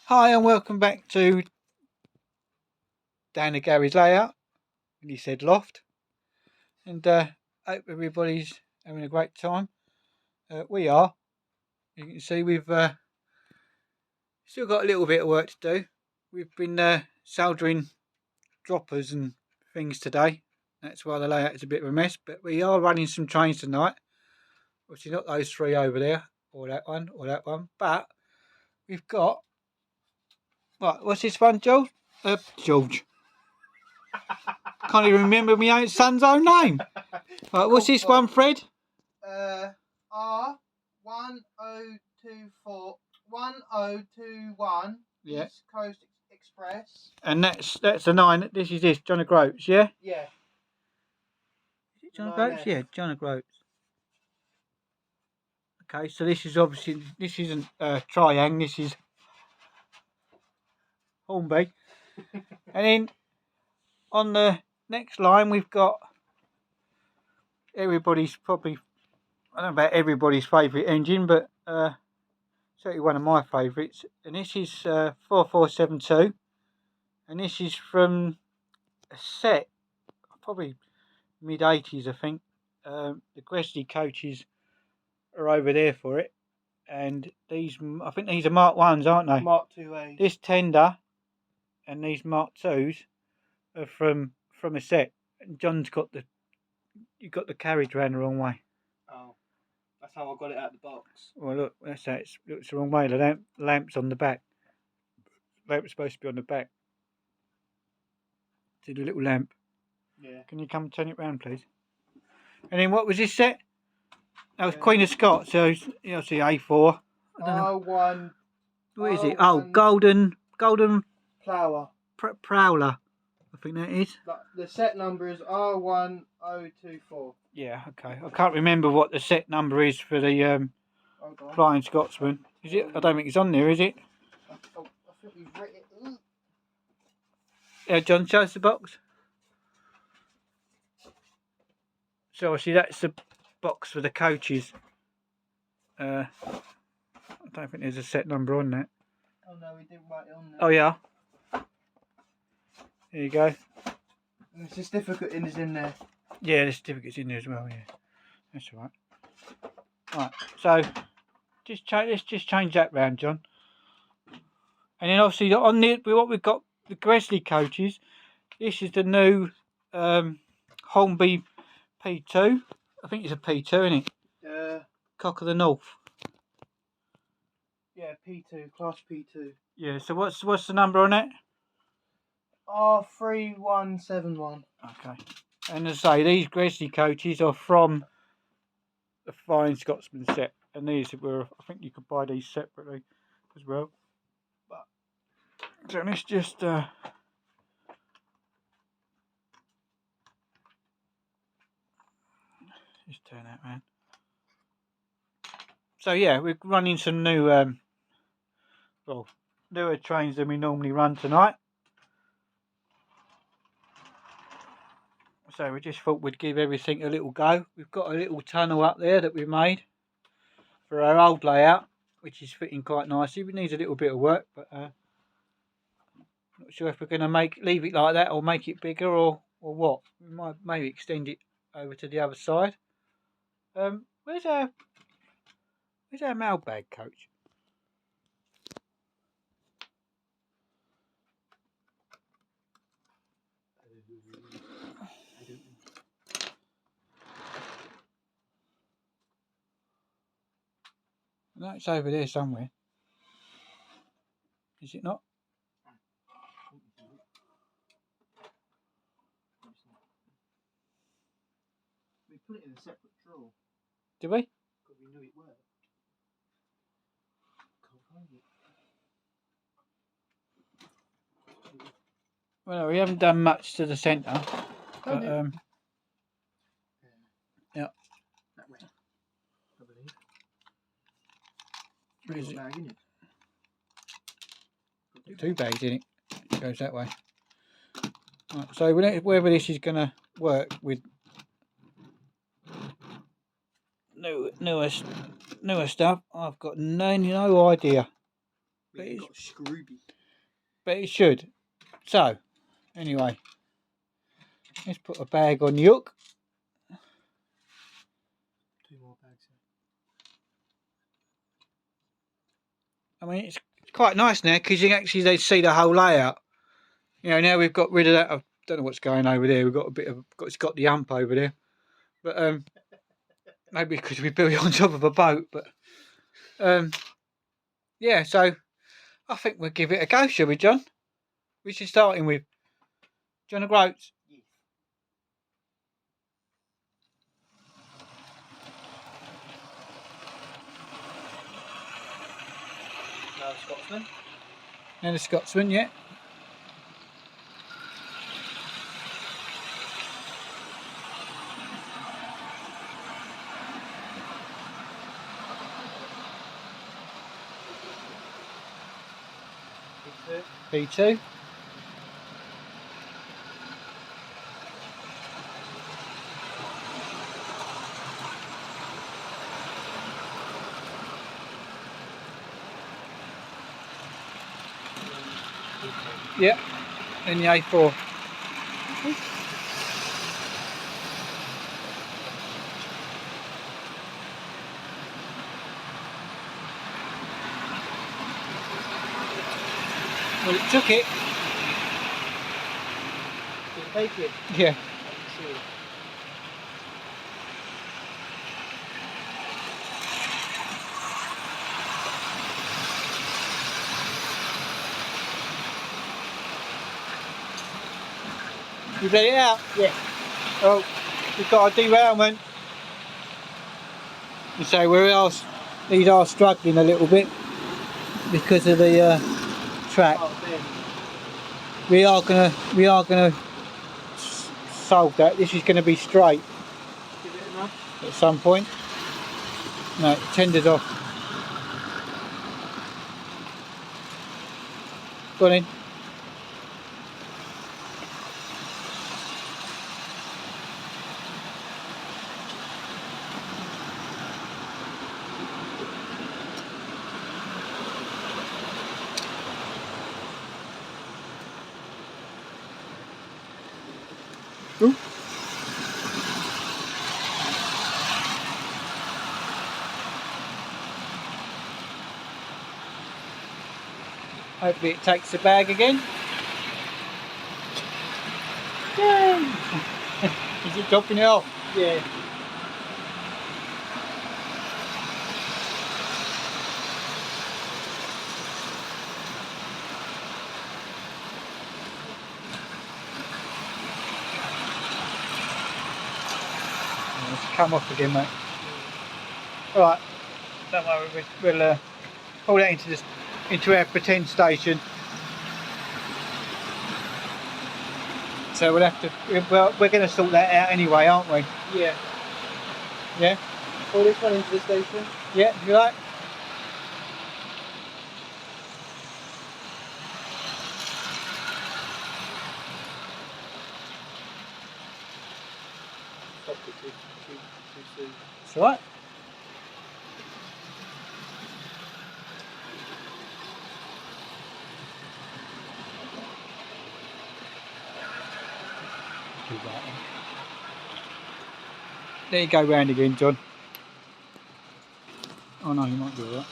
Hi and welcome back to Dan and Gary's layout. And he said loft. And hope everybody's having a great time. We are. You can see we've still got a little bit of work to do. We've been soldering droppers and things today. That's why the layout is a bit of a mess. But we are running some trains tonight. Obviously not those three over there, or that one, or that one. But we've got... Right, what's this one, George? George. Can't even remember my own son's own name. Right, what's this one, Fred? R1024 1021 Yeah. East Coast Express. And that's a 9. This is John O'Groats, yeah? Yeah. Is it John O'Groats? Yeah, John O'Groats. Okay, so this is obviously, this isn't Triang, this is Hornby. And then on the next line we've got everybody's probably, I don't know about everybody's favourite engine, but certainly one of my favourites. And this is 4472. And this is from a set, probably mid-80s, I think. The Gresley coaches are over there for it. And these, I think these are Mark 1s, aren't they? Mark 2A. This tender and these Mark 2s are from a set. And John's got you got the carriage round the wrong way. Oh, that's how I got it out of the box. Well, look, that's how it looks the wrong way. The lamp's on the back. The lamp's supposed to be on the back. See the little lamp? Yeah. Can you come turn it round, please? And then what was this set? That was Queen of Scots, so you know, see A4. I don't know. R1. What is it? Oh, golden Plower. Prowler. I think that is. The set number is R1024. Yeah, okay. I can't remember what the set number is for the Flying Scotsman. Is it? I don't think it's on there, is it? I think we've written it. Yeah, John, show us the box. So obviously that's the box for the coaches. I don't think there's a set number on that. Oh no, we didn't write it on there. Oh yeah. There you go. And the certificate is in there. Yeah, the certificate's in there as well. Yeah, that's all right. Right, so let's just change that round, John. And then obviously on what we've got, the Gresley coaches. This is the new Hornby P2. I think it's a P2, isn't it? Cock of the North. Yeah, P2, class P2. Yeah. So what's the number on that? R3171. Okay. And as I say, these Gresley coaches are from the Flying Scotsman set, and these were, I think you could buy these separately as well. But so let's just turn that round. So yeah, we're running some new newer trains than we normally run tonight. So we just thought we'd give everything a little go. We've got a little tunnel up there that we made for our old layout, which is fitting quite nicely. It needs a little bit of work, but not sure if we're going to leave it like that or make it bigger or what. We might maybe extend it over to the other side. Where's our mailbag coach? No, it's over there somewhere. Is it not? We put it in a separate drawer. Did we? Because we knew it worked. Can't find it. Well, we haven't done much to the centre. But, yeah. That way. I believe. Where is it? Bag, isn't it? Two bags in it. It goes that way. Right, so whether this is going to work with newer stuff, I've got no idea. We ain't got Scrooby. But it should. So, anyway, let's put a bag on the hook. 2 more bags. I mean, it's quite nice now because you can actually see the whole layout. You know, now we've got rid of that. I don't know what's going over there. We've got a bit of, it's got the hump over there. But maybe because we built it on top of a boat. But yeah, so I think we'll give it a go, shall we, John? Which is starting with John O'Groats. Yes. Now the Scotsman. And the Scotsman, yeah. P2. Yep. And the A4. Well, it took it. Did it take it? Yeah. You let it out? Yeah. Oh, we've got a derailment. You say these are struggling a little bit because of the track. Oh, We are gonna solve that. This is gonna be straight give it enough. at some point. No, it tenders off. Go on in. Ooh. Hopefully it takes the bag again. Yay! Is it dropping it off? Yeah. It's come off again, mate. Alright, don't worry, we'll pull that into our pretend station. So we'll have to, well, we're going to sort that out anyway, aren't we? Yeah. Yeah? Pull this one into the station. Yeah, if you like. Stopped it too soon. It's alright. There you go round again, John. Oh no, you might do that.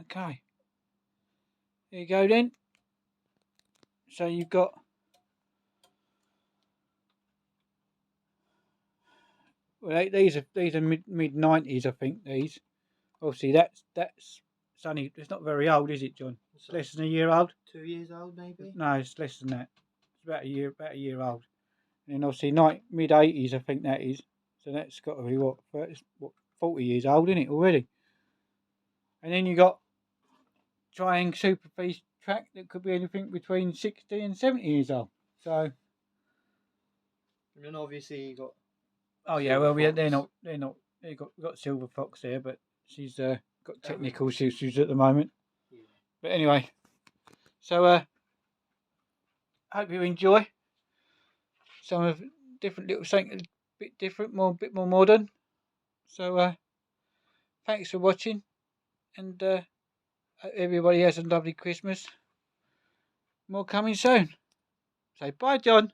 Okay. There you go then. So you've got well, these are mid 90s, I think. These obviously that's it's only it's not very old, is it, John? It's less than a year old. 2 years old, maybe. No, it's less than that. It's about a year old. And then obviously mid 80s, I think that is. So that's got to be what 40 years old, isn't it already? And then you got Triang Super Feast track that could be anything between 60 and 70 years old. So. And then obviously you got. Oh yeah, well they're not. We've got Silver Fox there, but she's got technical issues at the moment. Yeah. But anyway, so hope you enjoy some of different little something a bit different, bit more modern. So thanks for watching, and hope everybody has a lovely Christmas. More coming soon. Say bye, John.